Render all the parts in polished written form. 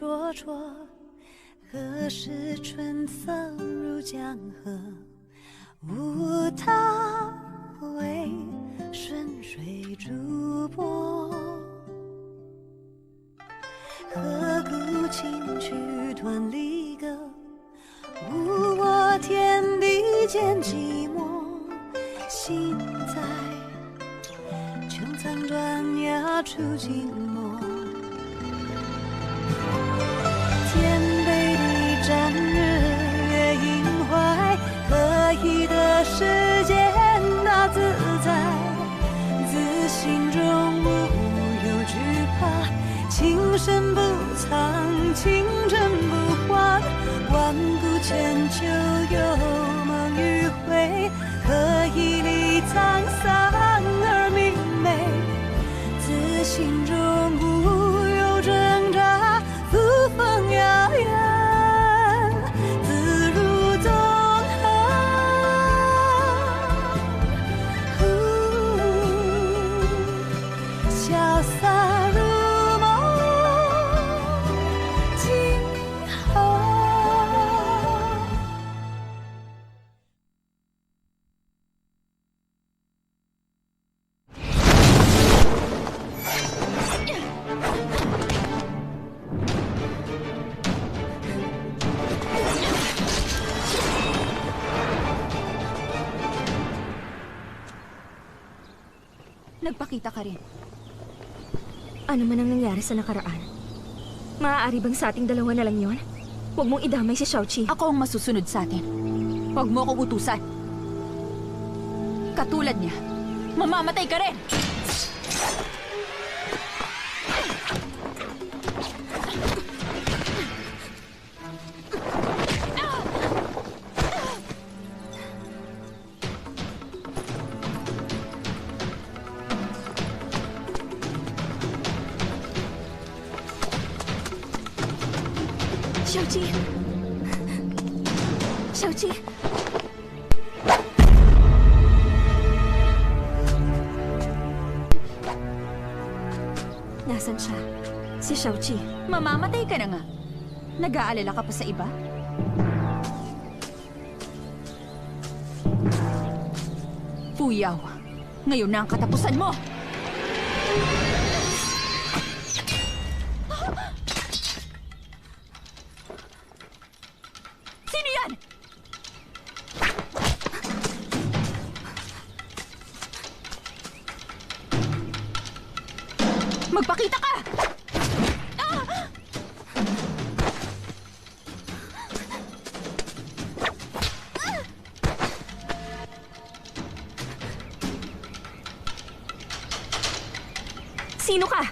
灼灼，何时春色入江河？无他，为顺水逐波。何故轻曲断离歌？无我天地间寂寞。心在穹苍断崖处静默。天北地战，日月阴怀，何以得世间那自在？自心中无有惧怕，情深不藏，情真不换。万古千秋有梦与悔，何以理沧桑而明媚？自心中无有挣扎，扶风摇远，自如纵横。潇洒如nagpakita ka rin. Ano man ang nangyari sa nakaraan? Maaari bang sa ating dalawa na lang yon? Huwag mong idamay si Xiaoqi. Ako ang masusunod sa atin. Huwag mo akong utusan. Katulad niya, mamamatay ka rin! Xiaoqi! Xiaoqi! Nasaan siya? Si Xiaoqi. Mamamatay ka na nga. Nag-aalala ka pa sa iba? Fuyaw, ngayon na ang katapusan mo! Magpakita ka! Sino ka?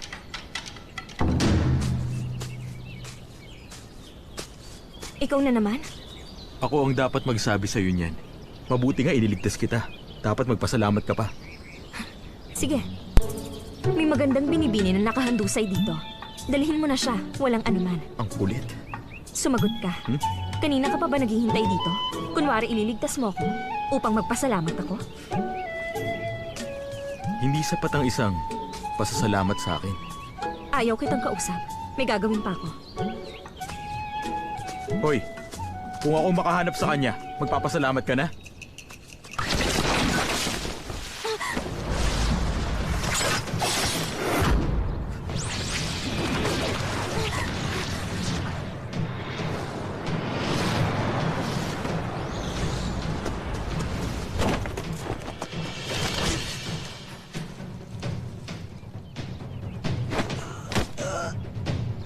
Ikaw na naman? Ako ang dapat magsabi sa'yo niyan. Mabuti nga iniligtas kita. Dapat magpasalamat ka pa. Sige. May magandang binibini na nakahandusay dito. Dalhin mo na siya, walang anuman. Ang kulit. Sumagot ka. Kanina ka pa ba naghihintay dito? Kunwari ililigtas mo ako upang magpasalamat ako? Hindi sapat ang isang pasasalamat sa akin. Ayaw kitang kausap. May gagawin pa ako. Hoy, kung ako makahanap sa kanya, magpapasalamat ka na?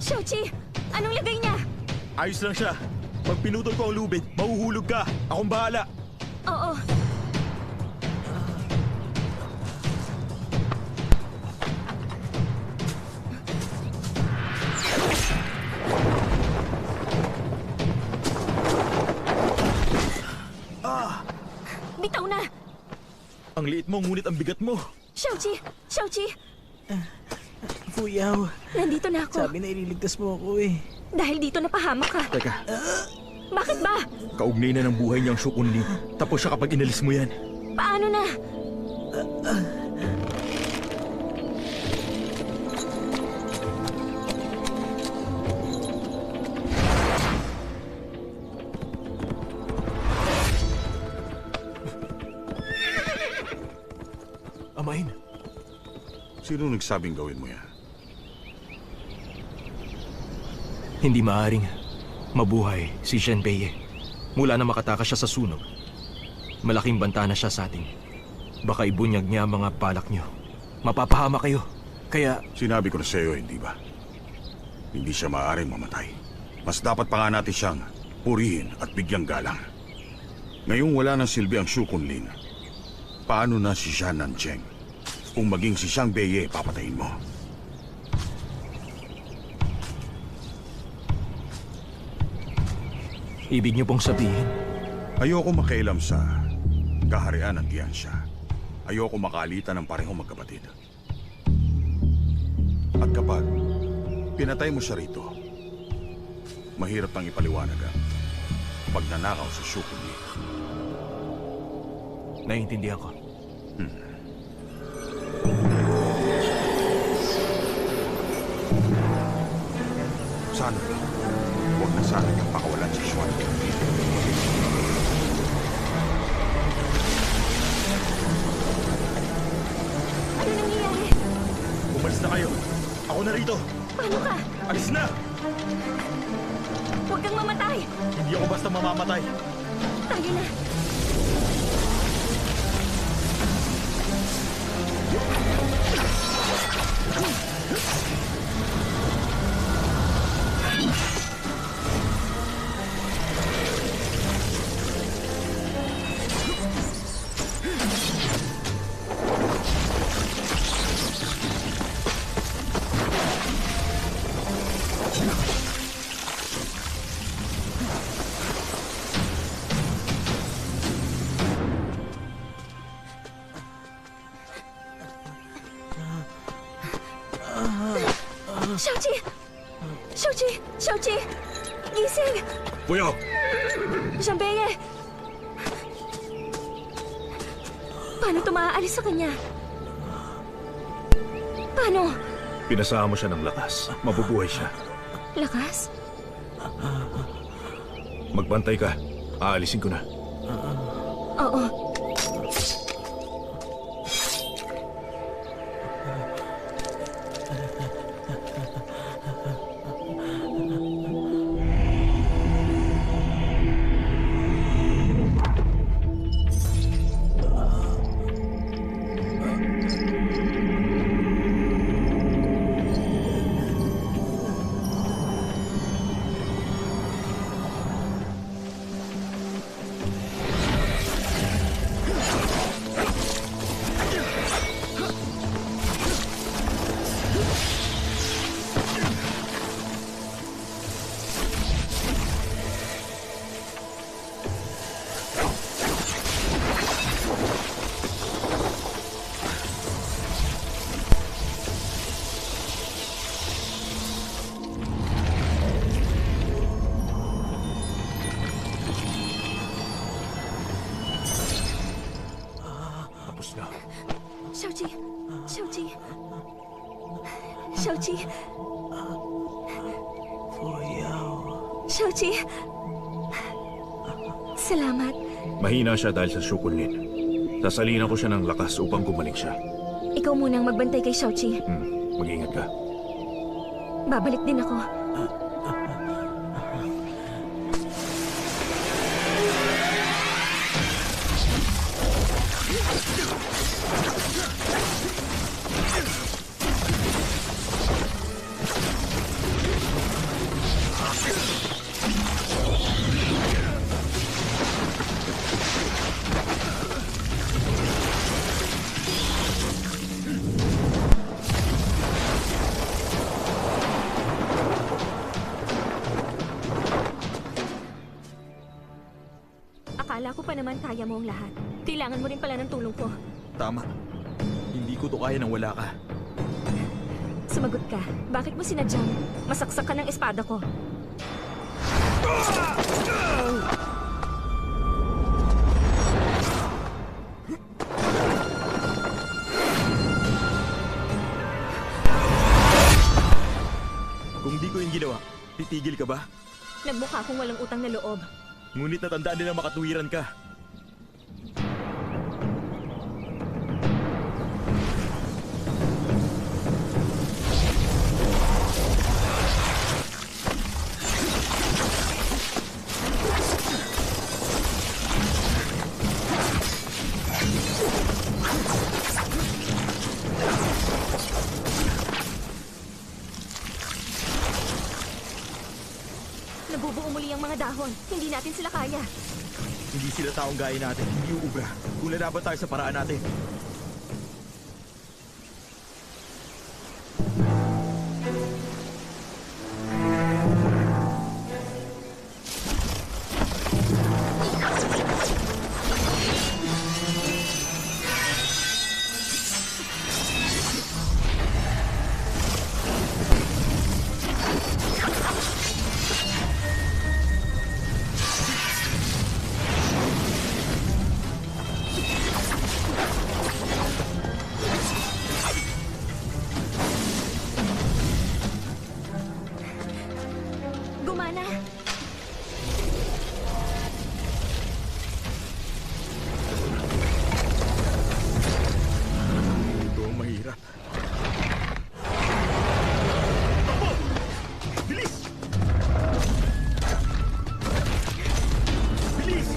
Xiaoqi! Anong lagay niya? Ayos lang siya. Pag pinutol ko ang lubid, mahuhulog ka. Akong bahala. Oo. Bitaw na! Ang liit mo, ngunit ang bigat mo. Xiaoqi! Xiaoqi! Fuyaw, Nandito na ako. sabi na ililigtas mo ako eh. Dahil dito napahamak ka. Teka, Bakit ba? kaugnay na ng buhay niyang Shukunli. Tapos siya kapag inalis mo yan. Paano na? Amain, Sino nagsabing gawin mo yan? hindi maaring mabuhay si Shenpei. Mula na makatakas siya sa sunog, malaking banta na siya sa atin. Baka ibunyag niya ang mga balak niyo. Mapapahama kayo. Kaya, Sinabi ko na sa iyo, hindi ba? Hindi siya maaaring mamatay. Mas dapat pa nga natin siyang purihin at bigyang galang. Ngayong wala ng silbi ang Shu Kunlin, paano na si Shan Nancheng? Kung maging si Xiang Beye, papatayin mo. ibig niyo pong sabihin, Ayoko makialam sa kaharian ng Tiansha. Ayoko makalitan ng parehong magkapatid. At kapag pinatay mo siya rito, mahirap nang ipaliwanag ang pagnanakaw sa Shu Kunlin. naiintindihan ko. Sana lang, huwag na sana niyang pakawalan si Xuan. Ano nangyayari? Umalis na kayo. Ako na rito. Paano ka? Alis na! Huwag kang mamatay! Hindi ako basta mamamatay. Tayo na! Xiaoqi! Xiaoqi! Xiaoqi! Gising! Puyo! Xianbei! Paano ito maaalis sa kanya? Paano? Pinasama mo siya ng lakas. Mabubuhay siya. Lakas? Magbantay ka. Aalisin ko na. Oo. Xiaoqi! Xiaoqi! Xiaoqi! Xiaoqi! Salamat. Mahina siya dahil sa Shu Kunlin. Sasalinan ko siya ng lakas upang gumaling siya. Ikaw munang magbantay kay Xiaoqi. Mag-ingat ka. Babalik din ako. Akala ko pa naman kaya mo ang lahat. Kailangan mo rin pala ng tulong ko. Tama. Hindi ko to kaya nang wala ka. Sumagot ka. Bakit mo sinadyang masaksak ka ng espada ko? Kung di ko yung ginawa, titigil ka ba? Nagmukha akong walang utang na loob. Ngunit natandaan nila makatuwiran ka. panahon. Hindi natin sila kaya. Hindi sila taong gaya natin, hindi uubra. Kung lalaban tayo sa paraan natin. Gumana! Ito ang mahirap. Bilis! Bilis!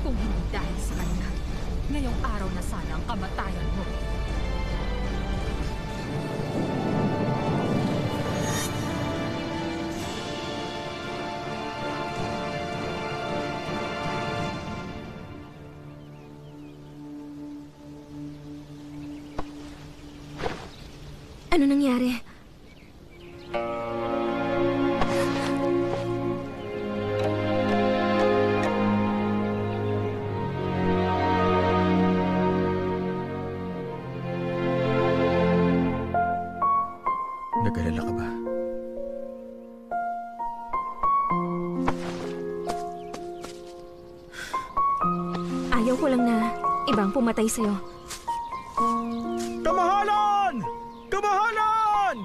Kung hindi dahil sa kanya, ngayong araw na sana ang kamatayan mo. Ano nangyari? Nag-alala ka ba? Ayaw ko lang na ibang pumatay sa'yo. Kamahalan! Kamahalan!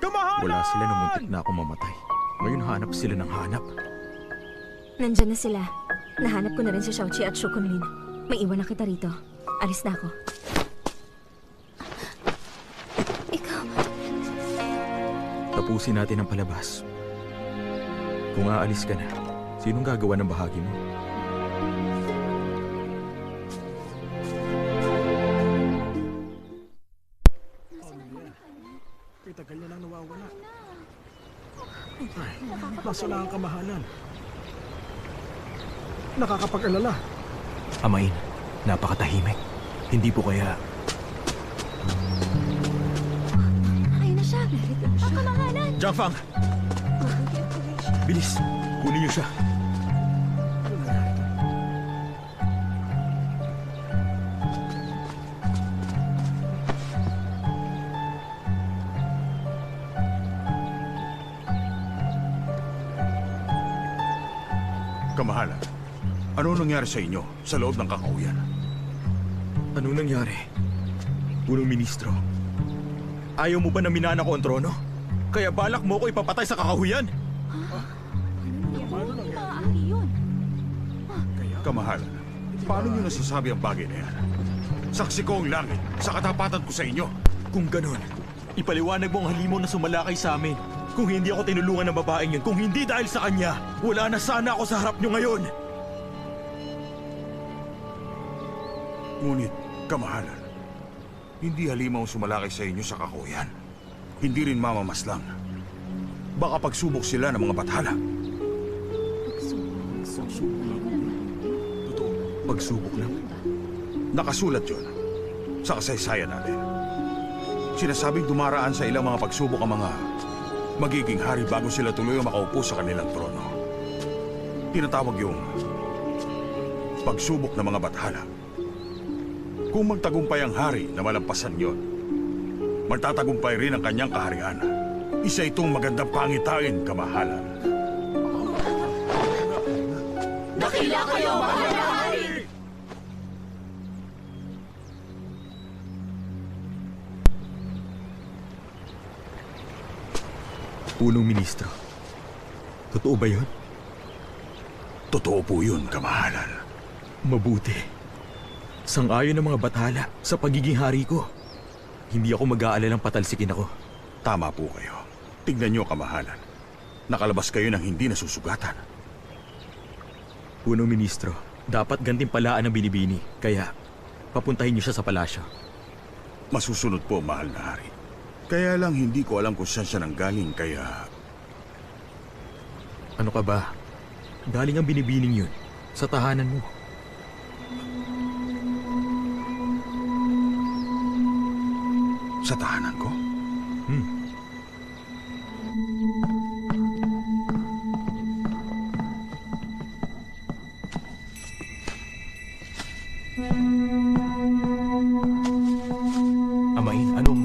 Kamahalan! Wala sila nung muntik na ako mamatay. Ngayon hanap sila ng hanap. Nandyan na sila. Nahanap ko na rin si Xiaoqi at Shu Kunlin. May iwan na kita rito. Alis na ako. Ikaw... Tapusin natin ang palabas. Kung aalis ka na, sinong gagawa ng bahagi mo? Tagal niya nang nawawala. Ay, nasa lang ang kamahalan. Nakakapag-alala. Amain, napakatahimik. Hindi po kaya... Ayun na siya. Ang kamahalan! Jiang Fang! Bilis! Kunin niyo siya. Ano nangyari to? Kamahalan, ano nangyari sa inyo sa loob ng kakauyan? Anong nangyari? Punong ministro, ayaw mo ba na minana ko ang trono? Kaya balak mo ko ipapatay sa kakahuyan? Paano nangyari yun? Kamahalan, paano nyo nasasabi ang bagay na yan? Saksi ko ang langit sa katapatan ko sa inyo. Kung ganun, ipaliwanag mo ang halimaw na sumalakay sa amin. Kung hindi ako tinulungan ng babaeng yun, kung hindi dahil sa kanya, wala na sana ako sa harap nyo ngayon. Ngunit, kamahalan, hindi halimaw ang sumalakay sa inyo sa kakauyan. Hindi rin mamamaslang. Baka pagsubok sila ng mga bathala. Totoo, pagsubok lang. Nakasulat yun sa kasaysayan natin. Sinasabing dumaraan sa ilang mga pagsubok ang mga magiging hari bago sila tuluyang makaupo sa kanilang trono. Tinatawag yung pagsubok ng mga bathala. Kung magtagumpay ang hari na malampasan yon, magtatagumpay rin ang kanyang kaharian. Isa itong magandang pangitain, kamahalan. Dakila kayo, mahal na hari! Punong ministro, totoo ba yun? Totoo po yun, kamahalan. Mabuti. Sang-ayon ng mga bathala sa pagiging hari ko. Hindi ako mag-aalalang patalsikin ako. Tama po kayo. Tignan niyo, kamahalan. Nakalabas kayo ng hindi nasusugatan. Punong ministro, dapat gantimpalaan ang binibini. Kaya, papuntahin niyo siya sa palasyo. Masusunod po, mahal na hari. Kaya lang hindi ko alam kung saan siya nanggaling, kaya... Ano ka ba? Galing ang binibining yun sa tahanan mo. Sa tahanan ko? Amain, anong...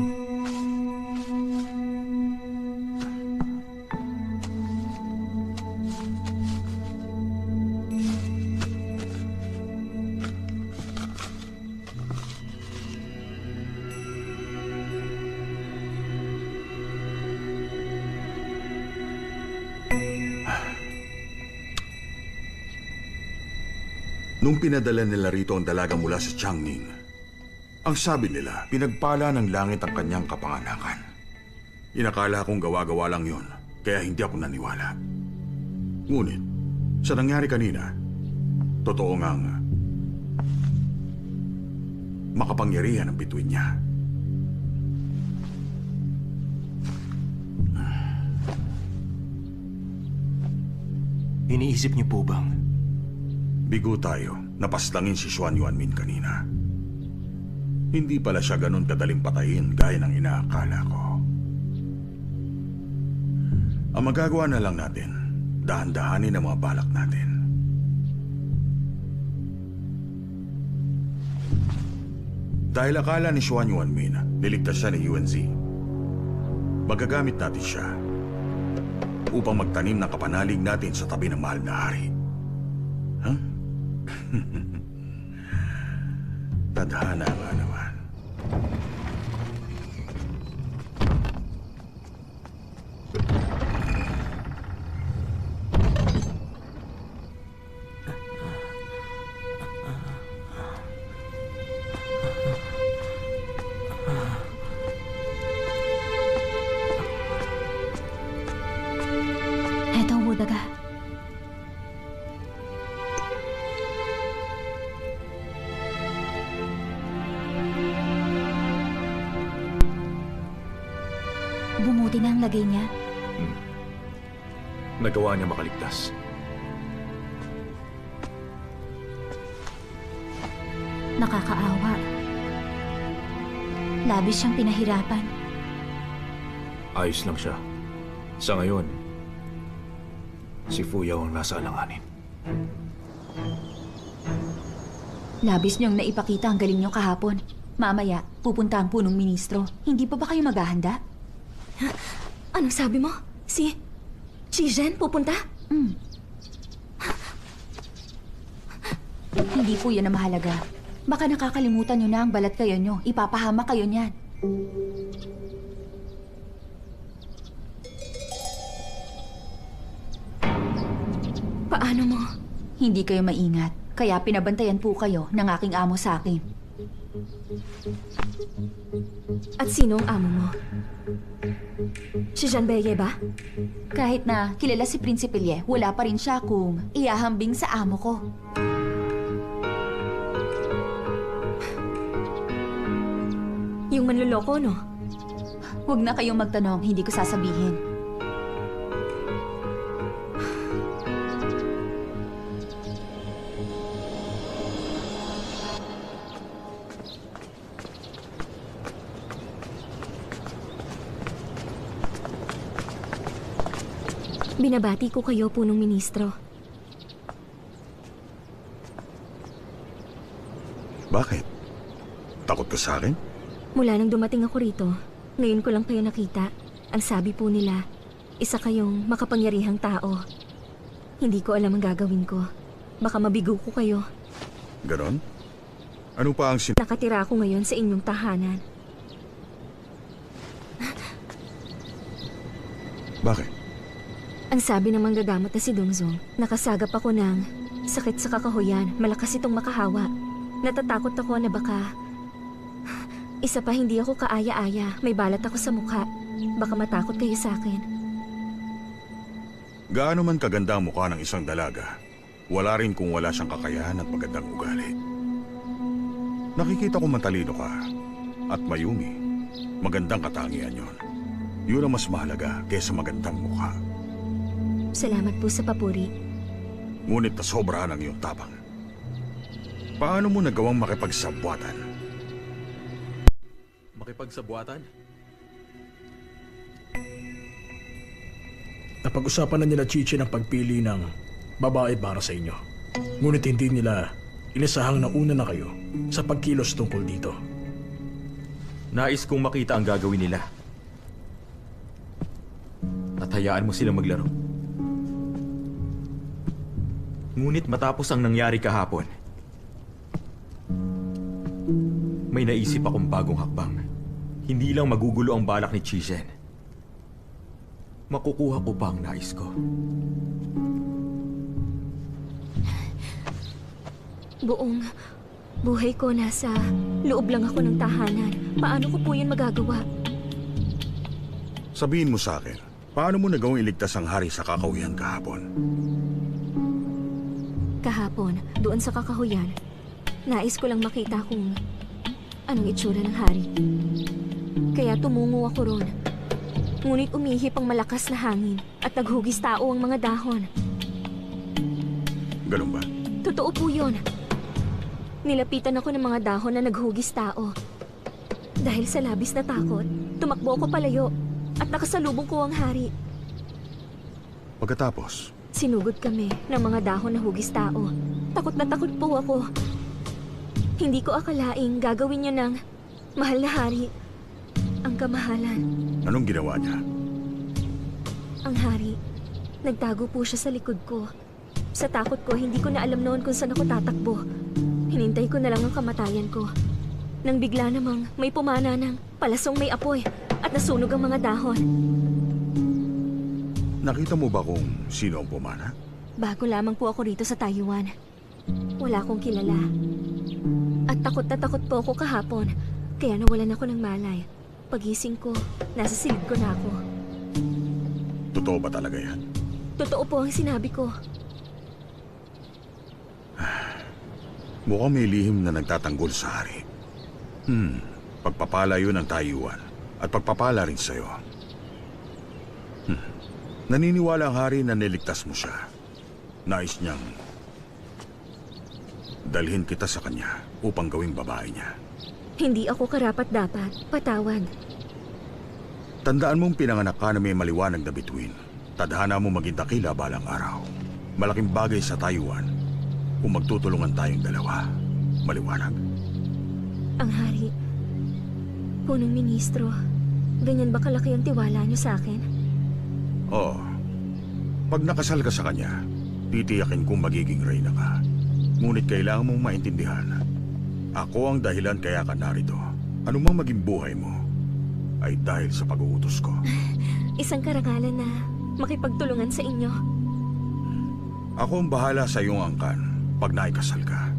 Nung pinadala nila rito ang dalaga mula sa Changning, ang sabi nila, pinagpala ng langit ang kanyang kapanganakan. Inakala kong gawa-gawa lang yun, kaya hindi ako naniwala. Ngunit, sa nangyari kanina, totoo ngang makapangyarihan ang bituin niya. Iniisip niyo po bang Bigo tayo, napaslangin si Xuan Yuanmin kanina. Hindi pala siya ganun kadaling patayin gaya ng inaakala ko. Ang magagawa na lang natin, dahan-dahanin ang mga balak natin. Dahil akala ni Xuan Yuanmin, niligtas siya ni UNZ. Magagamit natin siya upang magtanim ng kapanalig natin sa tabi ng mahal na hari. Huh? Tadhana nga naman. Eto ang budaga. Bumuti na ang lagay niya. nagawa niya makaligtas? Nakakaawa. Labis siyang pinahirapan. Ayos lang siya. Sa ngayon, si Fuyaw ang nasa alanganin. Labis niyong naipakita ang galing niyo kahapon. Mamaya, pupunta ang punong ministro. Hindi pa ba kayo maghahanda? Anong sabi mo? Si Zhen pupunta? Hindi po yan ang mahalaga. Baka nakakalimutan niyo na ang balat kayo niyo. Ipapahama kayo niyan. Paano mo? Hindi kayo maingat. Kaya pinabantayan po kayo ng aking amo sa akin. At sino ang amo mo? Si Janbeye ba? Kahit na kilala si Prinsipe Lie, wala pa rin siya kung iahambing sa amo ko. Yung manluloko, no? Huwag na kayong magtanong, hindi ko sasabihin. Binabati ko kayo, punong ministro. Bakit? Takot ka sa akin? Mula nang dumating ako rito, ngayon ko lang kayo nakita. Ang sabi po nila, isa kayong makapangyarihang tao. Hindi ko alam ang gagawin ko. Baka mabigo ko kayo. Ganon? Ano pa ang Nakatira ako ngayon sa inyong tahanan. Bakit? Ang sabi ng manggagamot na si Dongzong, nakasagap ako ng sakit sa kakahuyan, malakas itong makahawa. Natatakot ako na baka... Isa pa, hindi ako kaaya-aya. May balat ako sa mukha. Baka matakot kayo sa akin. Gaano man kaganda ang mukha ng isang dalaga, wala rin kung wala siyang kakayahan at magandang ugali. Nakikita ko matalino ka at mayumi. Magandang katangian yon. Yun ang mas mahalaga kaysa magandang mukha. Salamat po sa papuri. Ngunit nasobrahan ang iyong tapang. Paano mo nagawang makipagsabwatan? Makipagsabuatan? Napag-usapan na nila Chichi ng pagpili ng babae para sa inyo. Ngunit hindi nila inisahang nauna na kayo sa pagkilos tungkol dito. Nais kong makita ang gagawin nila. At hayaan mo silang maglaro. Ngunit matapos ang nangyari kahapon, may naisip akong bagong hakbang. Hindi lang magugulo ang balak ni Chichen. Makukuha ko pa ang nais ko. Buong buhay ko nasa loob lang ako ng tahanan. Paano ko po yun magagawa? Sabihin mo sa akin, paano mo nagawang iligtas ang hari sa kakahuyan kahapon? Kahapon, doon sa kakahuyan, nais ko lang makita kung anong itsura ng hari. Kaya tumungo ako ron. Ngunit umihip ang malakas na hangin at naghugis tao ang mga dahon. Ganun ba? Totoo po yun. Nilapitan ako ng mga dahon na naghugis tao. Dahil sa labis na takot, tumakbo ako palayo at nakasalubong ko ang hari. Pagkatapos, Sinugod kami ng mga dahon na hugis tao. Takot na takot po ako. Hindi ko akalaing gagawin niyo ng mahal na hari ang kamahalan. anong ginawa niya? Ang hari, nagtago po siya sa likod ko. Sa takot ko, hindi ko na alam noon kung saan ako tatakbo. Hinintay ko na lang ang kamatayan ko. Nang bigla namang may pumana ng palasong may apoy at nasunog ang mga dahon. Nakita mo ba kung sino ang pumana? Bago lamang po ako rito sa Taiwan. Wala akong kilala. At takot na takot po ako kahapon. Kaya nawalan ako ng malay. Pagising ko, nasa silid ko na ako. Totoo ba talaga yan? Totoo po ang sinabi ko. Mukhang may lihim na nagtatanggol sa hari. Pagpapala yun ng Taiwan at pagpapala rin sa'yo. Naniniwala ang hari na niligtas mo siya. Nais niyang dalhin kita sa kanya upang gawing babae niya. Hindi ako karapat-dapat. Patawad. Tandaan mong pinanganak ka na may maliwanag na bituin. Tadhana mo maging dakila balang araw. Malaking bagay sa Taiwan kung magtutulungan tayong dalawa. Maliwanag? Ang hari, punong ministro, ganyan ba kalaki ang tiwala niyo sa akin? Oo. Pag nakasal ka sa kanya, titiyakin kong magiging reyna ka. Ngunit kailangan mong maintindihan, ako ang dahilan kaya ka narito. Anumang maging buhay mo, ay dahil sa pag-uutos ko. Isang karangalan na makipagtulungan sa inyo. Ako ang bahala sa iyong angkan pag naikasal ka.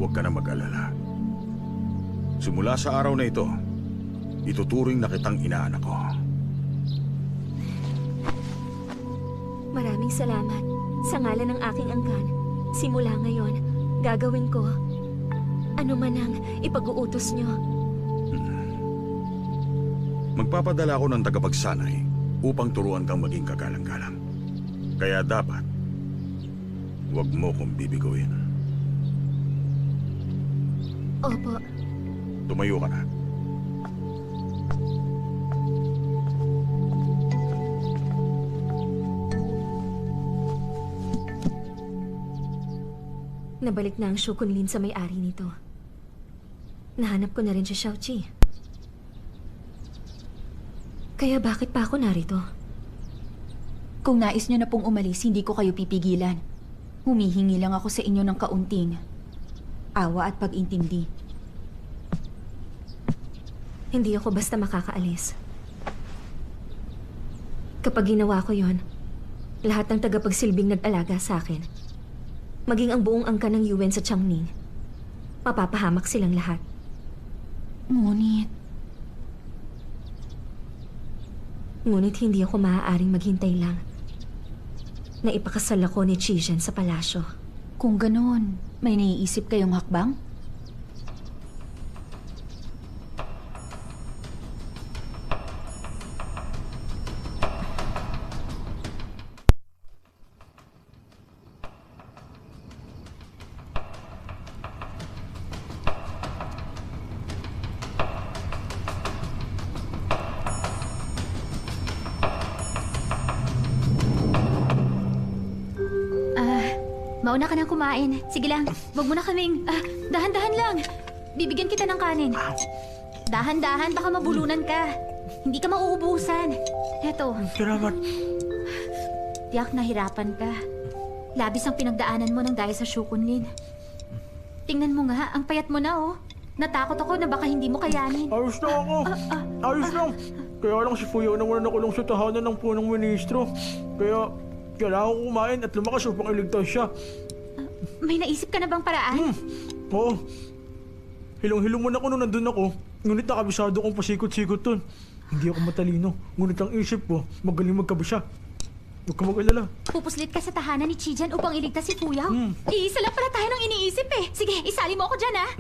Huwag ka na mag-alala. Simula sa araw na ito, ituturing na kitang inaanak ko. Maraming salamat. Sa ngalan ng aking angkan, simula ngayon, gagawin ko ano man ang ipag-uutos niyo. Magpapadala ako ng tagapagsanay upang turuan kang maging kagalang-galang. Kaya dapat, huwag mo kong bibiguin. Opo. Tumayo ka na. Nabalik na ang Shukunlin sa may-ari nito. Nahanap ko na rin si Xiaoqi. Kaya bakit pa ako narito? Kung nais nyo na pong umalis, hindi ko kayo pipigilan. Humihingi lang ako sa inyo ng kaunting awa at pag-intindi. Hindi ako basta makakaalis. Kapag ginawa ko yon, lahat ng tagapagsilbing nag-alaga sa akin, maging ang buong angka ng Yuan sa Changning, mapapahamak silang lahat. Ngunit hindi ako maaaring maghintay lang na ipakasal ako ni Chijen sa palasyo. Kung ganoon, may naiisip kayong hakbang? Mauna ka nang kumain. Sige lang, wag mo na kaming... dahan-dahan lang. Bibigyan kita ng kanin. Dahan-dahan, baka mabulunan ka. Hindi ka mauubusan. Eto, Salamat. tiyak nahirapan ka. Labis ang pinagdaanan mo ng dahil sa Shukunlin. Tingnan mo nga, ang payat mo na oh. Natakot ako na baka hindi mo kayanin. Ayos lang ako. Ayos lang. Kaya lang si Fuyo na wala nakulong sa tahanan ng punong ministro. Kaya kailangan ko kumain at lumakas upang iligtas siya. May naisip ka na bang paraan? Oo. Hilong-hilong muna ako nung nandun ako. Ngunit nakabisado kong pasikot-sikot dun. Hindi ako matalino. Ngunit ang isip ko, magaling magkabisa. Huwag ka mag-alala. Pupuslit ka sa tahanan ni Chijan upang iligtas si Fuyaw? Iisa lang pala tayo ng iniisip eh. Sige, isali mo ako dyan ah.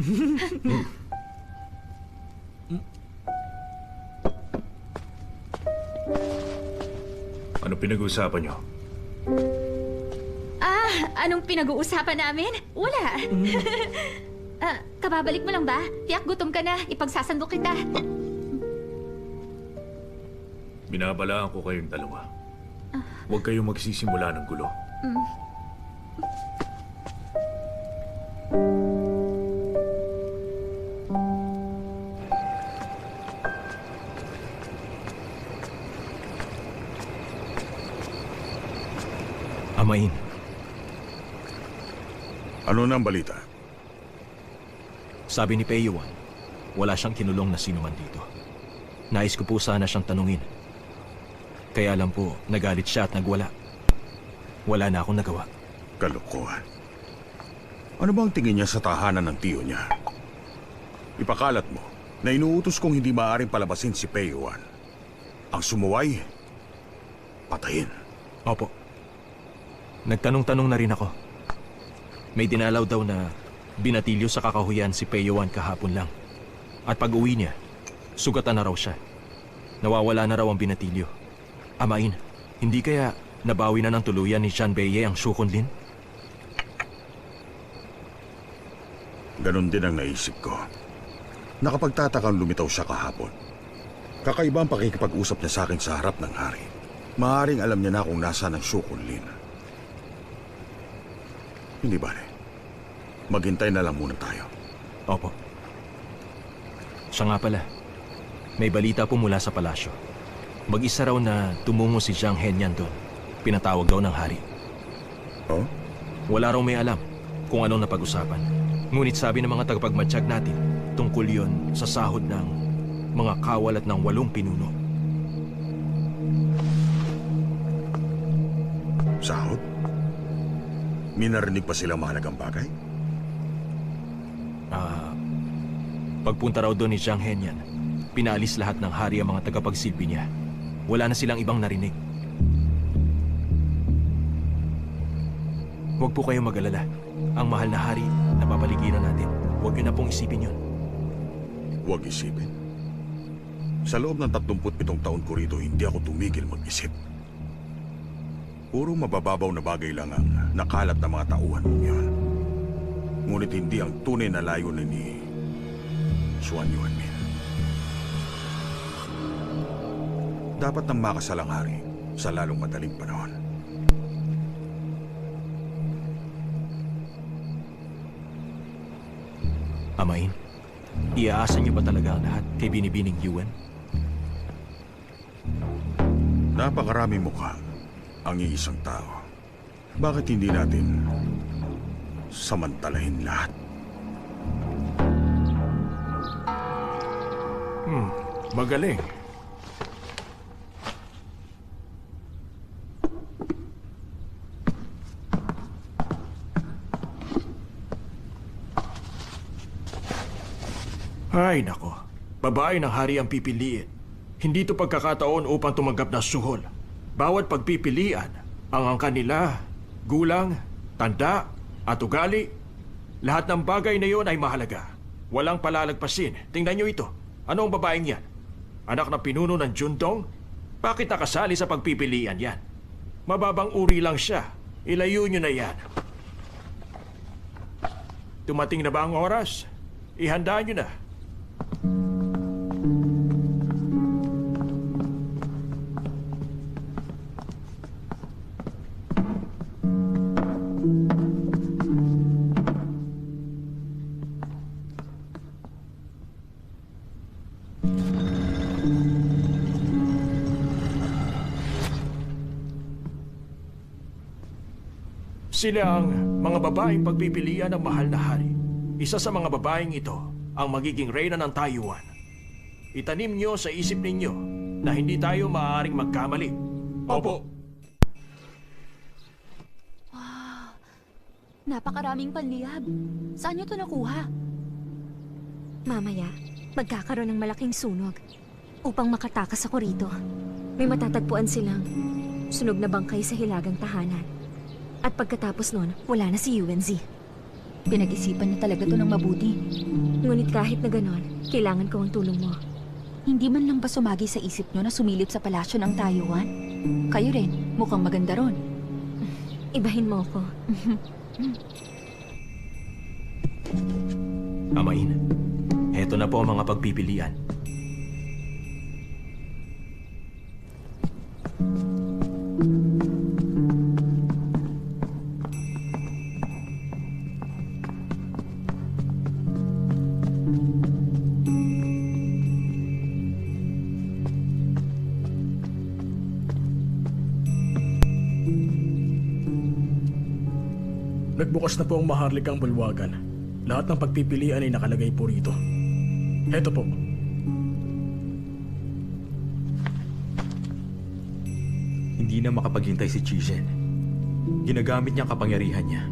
Ano pinag-uusapan niyo? Anong pinag-uusapan namin? Wala. Kababalik mo lang ba? Tiyak gutom ka na. Ipagsasandok kita. Binabalaan ko kayong dalawa. Huwag kayong magsisimula ng gulo. Amain, Ano na ang balita? sabi ni Peyuan, wala siyang kinulong na sinuman dito. Nais ko po sana siyang tanungin. Kaya lang po, nagalit siya at nagwala. Wala na akong nagawa. Kalokohan. Ano bang tingin niya sa tahanan ng tiyo niya? Ipakalat mo na inuutos kong hindi maaaring palabasin si Peyuan. Ang sumuway, patayin. Opo. Nagtanong-tanong na rin ako. May dinalaw daw na binatilyo sa kakahuyan si Peyuan kahapon lang. At pag uwi niya, sugatan na raw siya. Nawawala na raw ang binatilyo. Amain, hindi kaya nabawi na ng tuluyan ni Janbeye ang Shukunlin? Ganon din ang naisip ko. Nakapagtatakang lumitaw siya kahapon. Kakaiba ang pakikipag-usap niya sa akin sa harap ng hari. Maaaring alam niya na kung nasaan ang Shukunlin. Hindi ba, maghintay na lang muna tayo. Opo. Siya nga pala, may balita po mula sa palasyo. Mag-isa raw na tumungo si Jiang Henyan doon. Pinatawag daw ng hari. Oh? Wala raw may alam kung anong napag-usapan. Ngunit sabi ng mga tagapagmatsyag natin, tungkol yon sa sahod ng mga kawal at ng 8 pinuno. Sahod? Minarinig pa silang mahalagang bagay? Pagpunta raw doon ni Jiang Henyan, pinaalis lahat ng hari ang mga tagapagsilbi niya. Wala na silang ibang narinig. Huwag po kayong mag-alala. Ang mahal na hari na papaligiran natin. Huwag niyo na pong isipin yun. Huwag isipin. Sa loob ng 37 taon ko rito, hindi ako tumigil mag-isip. Puro mabababaw na bagay lang ang nakalat na mga tauhan mong yun. Ngunit hindi ang tunay na layunin ni Xuan Yuanmin. Dapat nang makasal ang hari sa lalong madaling panahon. Amain, iaasa niyo ba talaga ang lahat kay Binibining Yuan? Napakaraming mukha ang iisang tao. Bakit hindi natin samantalahin lahat? Magaling. Ay, nako. Babae ng hari ang pipiliin. Hindi to pagkakataon upang tumanggap na suhol. Bawat pagpipilian, ang angka nila, gulang, tanda, at ugali, lahat ng bagay na yon ay mahalaga. Walang palalagpasin. Tingnan nyo ito. Ano ang babaeng yan? Anak na pinuno ng Jundong? Bakit nakasali sa pagpipilian yan? Mababang uri lang siya. Ilayo nyo na yan. Tumating na ba ang oras? Ihanda nyo na. Sila ang mga babaeng pagpipilian ng mahal na hari. Isa sa mga babaeng ito ang magiging reyna ng Taiwan. Itanim nyo sa isip ninyo na hindi tayo maaaring magkamali. Opo. Napakaraming panlihab. Saan niyo to nakuha? Mamaya, magkakaroon ng malaking sunog. Upang makatakas ako rito, may matatagpuan silang sunog na bangkay sa hilagang tahanan. At pagkatapos nun, wala na si Yuanzi. Pinag-isipan niya talaga to ng mabuti. Ngunit kahit na ganon, kailangan ko ang tulong mo. Hindi man lang ba sumagi sa isip niyo na sumilip sa palasyo ng Taiwan? Kayo rin, mukhang maganda ron. Ibahin mo ako. Amain, heto na po ang mga pagpipilian. Nagbukas na po ang maharlikang bulwagan. Lahat ng pagpipilian ay nakalagay po rito. Heto po. Hindi na makapaghintay si Chizhen. Ginagamit niya ang kapangyarihan niya.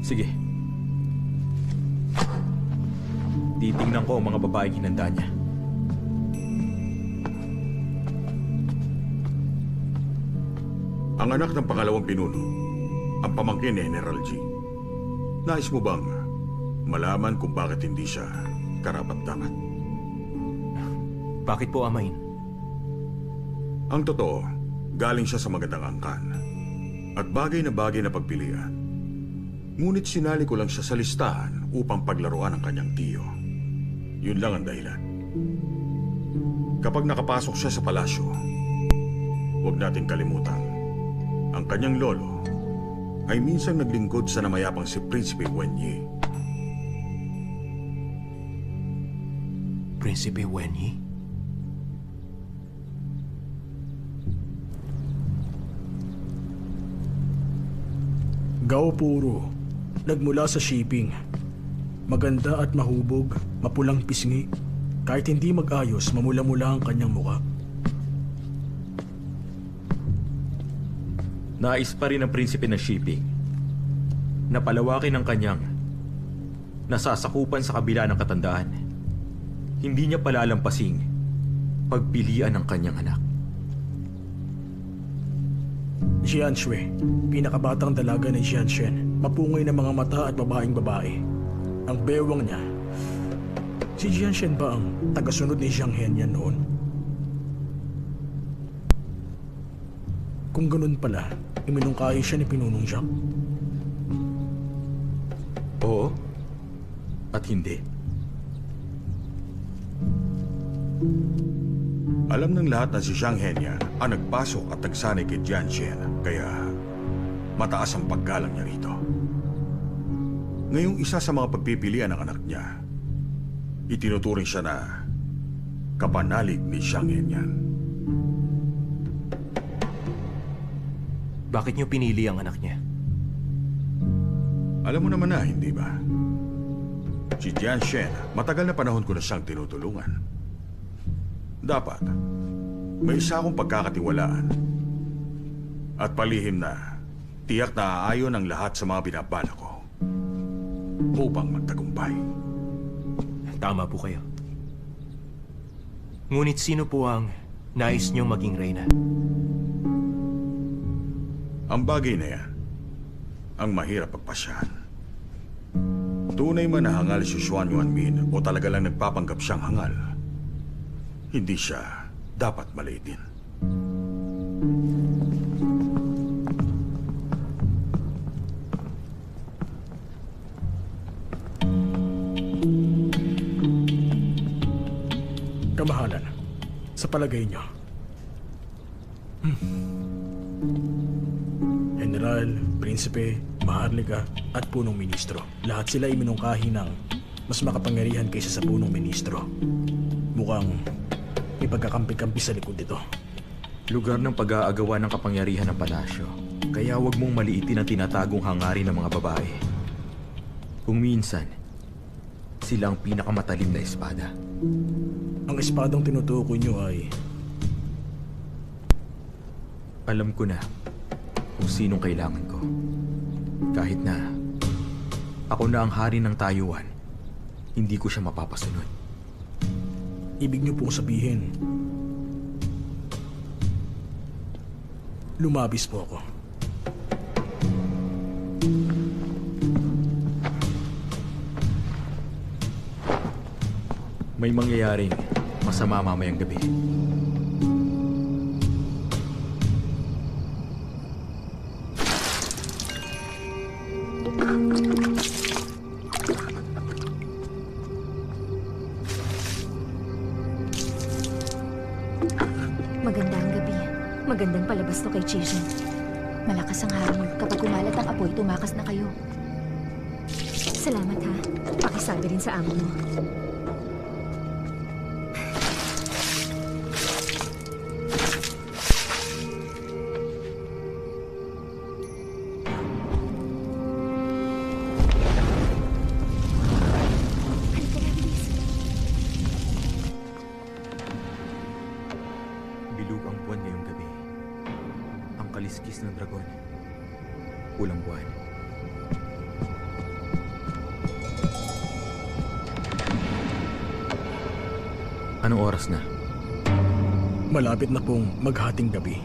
Sige. Titingnan ko ang mga babaeng hinanda niya. Ang anak ng pangalawang pinuno, ang pamangkin ni General G. Nais mo bang malaman kung bakit hindi siya karapat-dapat? Bakit po, Amain? Ang totoo, galing siya sa magandang angkan at bagay na pagpilian. Ngunit sinali ko lang siya sa listahan upang paglaruan ang kanyang tiyo. Yun lang ang dahilan. Kapag nakapasok siya sa palasyo, huwag natin kalimutan. Ang kanyang lolo ay minsang naglingkod sa namayapang si Prinsipe Wenyi. Prinsipe Wenyi? Gao Puro, nagmula sa shipping. Maganda at mahubog, mapulang pisngi. Kahit hindi mag-ayos, mamula-mula ang kanyang muka. Nais pa rin ng prinsipe ng shipping na palawakin ang kanyang nasasakupan sa kabila ng katandaan. Hindi niya palalampasing pagpilian ng kanyang anak. Jianshui, pinakabatang dalaga ni Jianshen. Mapungay na mga mata at babaeng babae. Ang bewang niya. Si Jianshen ba ang tagasunod ni Jiang Henyan noon? Kung ganun pala, iminungkahi siya ni Pinunong Jiang. Oo. At hindi. Alam ng lahat na si Jiang Henyan ang nagpasok at nagsanay kay Jianshen, kaya mataas ang paggalang niya rito. Ngayong isa sa mga pagpipilian ng anak niya, itinuturing siya na kapanalig ni Jiang Henyan. Bakit niyo pinili ang anak niya? Alam mo naman na, hindi ba? Si Jianshen, matagal na panahon ko na siyang tinutulungan. Dapat, may isa akong pagkakatiwalaan. At palihim na, tiyak na aayon ang lahat sa mga binabala ko. upang magtagumpay. Tama po kayo. Ngunit sino po ang nais niyong maging reyna? Ang bagay na yan, ang mahirap pagpasyahan. Tunay man na hangal si Xuan Yuanmin o talaga lang nagpapanggap siyang hangal, hindi siya dapat maliitin. Kamahalan, sa palagay niyo, General, Prinsipe, Maharlika at Punong Ministro. Lahat sila iminungkahi ng mas makapangyarihan kaysa sa Punong Ministro. Mukhang may pagkakampi-kampi sa likod nito. Lugar ng pag-aagawa ng kapangyarihan ng palasyo. Kaya huwag mong maliitin ang tinatagong hangarin ng mga babae. Kung minsan, sila ang pinakamatalim na espada. Ang espadang tinutukoy niyo ay... Alam ko na kung sinong kailangan ko. Kahit na ako na ang hari ng Taiwan, hindi ko siya mapapasunod. Ibig niyo pong sabihin, lumabis po ako. May mangyayaring masama mamayang gabi. Magandang gabi. Magandang palabas to kay Chishan. Malakas ang hangin. Kapag kumalat ang apoy, tumakas na kayo. Salamat ha. Pakisabi rin sa amo mo. Bilog ang buwan ngayong gabi. Ang kaliskis ng dragon. Pulang buwan. Anong oras na? Malapit na pong maghating gabi.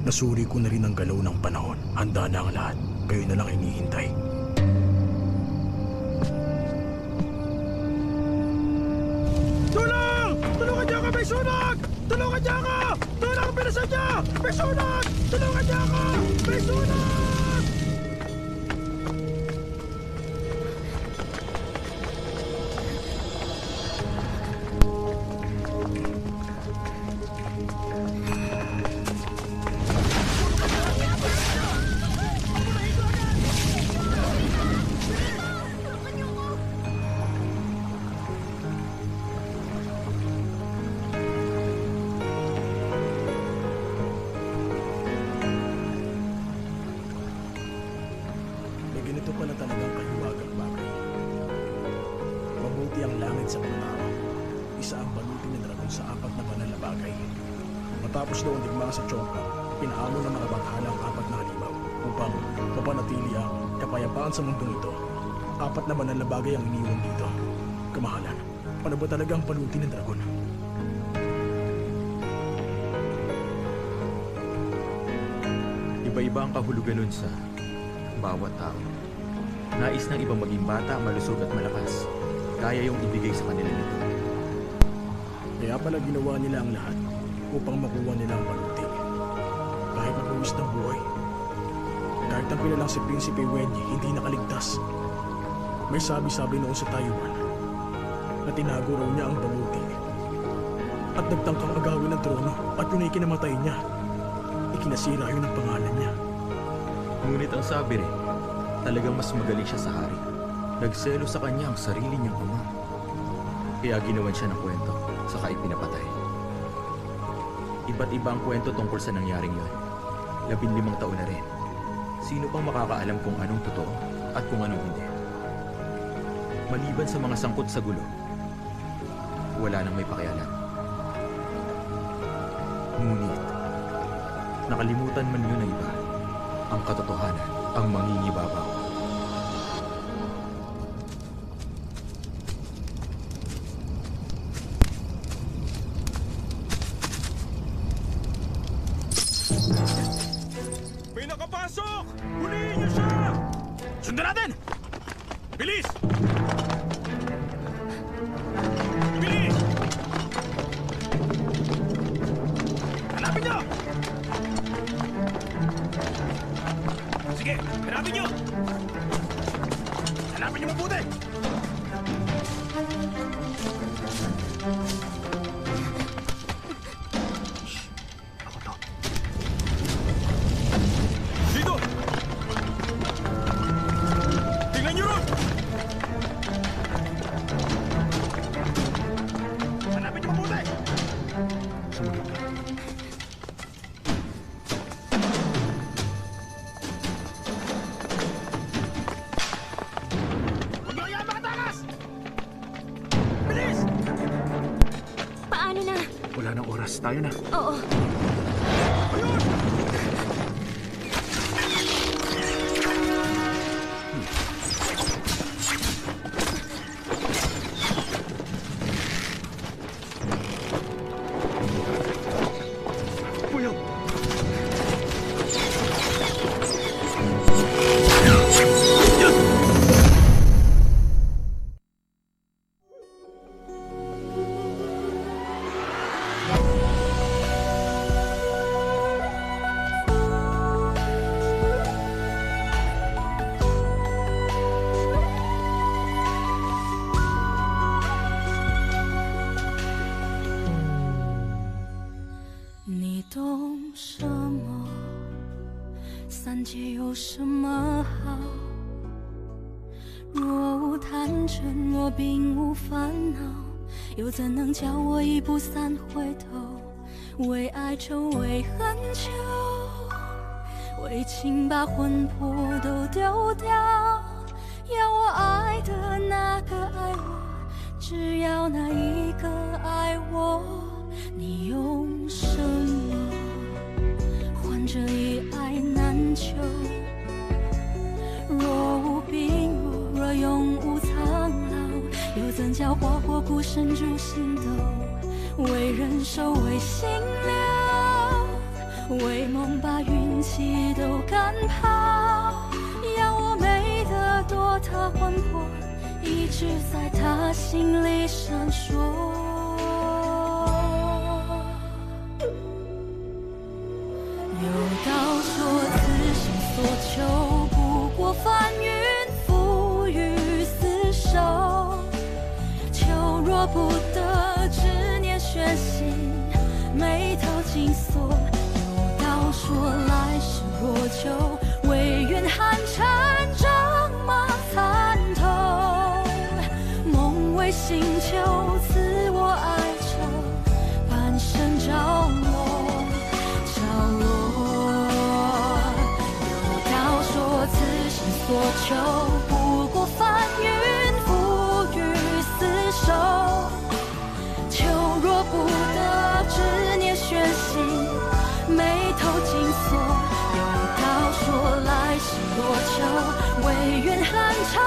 Nasuri ko na rin ang galaw ng panahon. Handa na ang lahat. Kayo na lang hinihintay. Tulong! Tulungan niyo ako! May sunog! Tulungan niyo ako! Tulong ang pinasan niyo! May sunog! Tulungan niyo ako! May sunog! May ganito pala talagang kahiwagang bagay. Mabuti ang langit sa mga tao. Isa ang balutin ng dragon sa apat na banal na bagay. Matapos daw ang digmaan sa Chongka, pinaamo ng mga bakhala ang apat na halimaw upang mapanatili ang kapayapaan sa mundong ito. Apat na banal na bagay ang iniwan dito. Kamahalan, ano ba talaga ang balutin ng dragon? Iba-iba ang kahulugan nun sa bawat tao. Nais ng ibang maging bata, malusog at malakas. Kaya yung ibigay sa kanila nito. Kaya pala ginawa nila ang lahat upang makuha nila ang baluti. Kahit mapuwis ng buhay. Kahit ang kilalang si Prinsipe Wenyi hindi nakaligtas. May sabi-sabi noon sa Taiwan na tinago raw niya ang baluti. At nagtangkang agawin ng trono at yun ay kinamatay niya. Ikinasira yun ang pangalan niya. Ngunit ang sabi rin, talagang mas magaling siya sa hari. Nagselo sa kanya ang sarili niyang ama. Kaya ginawan siya ng kwento, saka ipinapatay. Iba't iba ang kwento tungkol sa nangyaring yon. 15 taon na rin. Sino pang makakaalam kung anong totoo at kung anong hindi? Maliban sa mga sangkot sa gulo, wala nang may pakialam. Ngunit, nakalimutan man yun na iba. ang katotohanan ang mangingibabaw. May nakapasok! Huliin niyo siya! Sundan natin! Bilis! Bilis! Hanapin niyo! Sige, hanapin niyo! Hanapin niyo mabuti! Ako to. Dito! Tingnan niyo ron! Hanapin niyo mabuti! Sumunod ka. Huwag niyo hayaan makatakas! Bilis! Paano na? Wala nang oras. Tayo na. Oo. Ayun! Puyo!你懂什么？三界有什么好？若无贪嗔，若并无烦恼，又怎能叫我一步三回头？为爱愁，为恨求，为情把魂魄都丢掉。要我爱的那个爱我，只要那一个爱我。你用什么换这一爱难求？若无病弱，若永无苍老，又怎叫花火孤身逐星斗？为人守，为心留，为梦把运气都赶跑。要我美得多，他魂魄一直在他心里闪烁。有道说，此心所求，不过翻云覆雨厮守。求若不得，执念悬心，眉头紧锁。有道说，来世若求，唯愿寒蝉仗马参透。梦为星球，赐我爱愁，半生着落。所求不过翻云覆雨厮守，求若不得，执念悬心，眉头紧锁。有道说，来世若求，唯愿寒蝉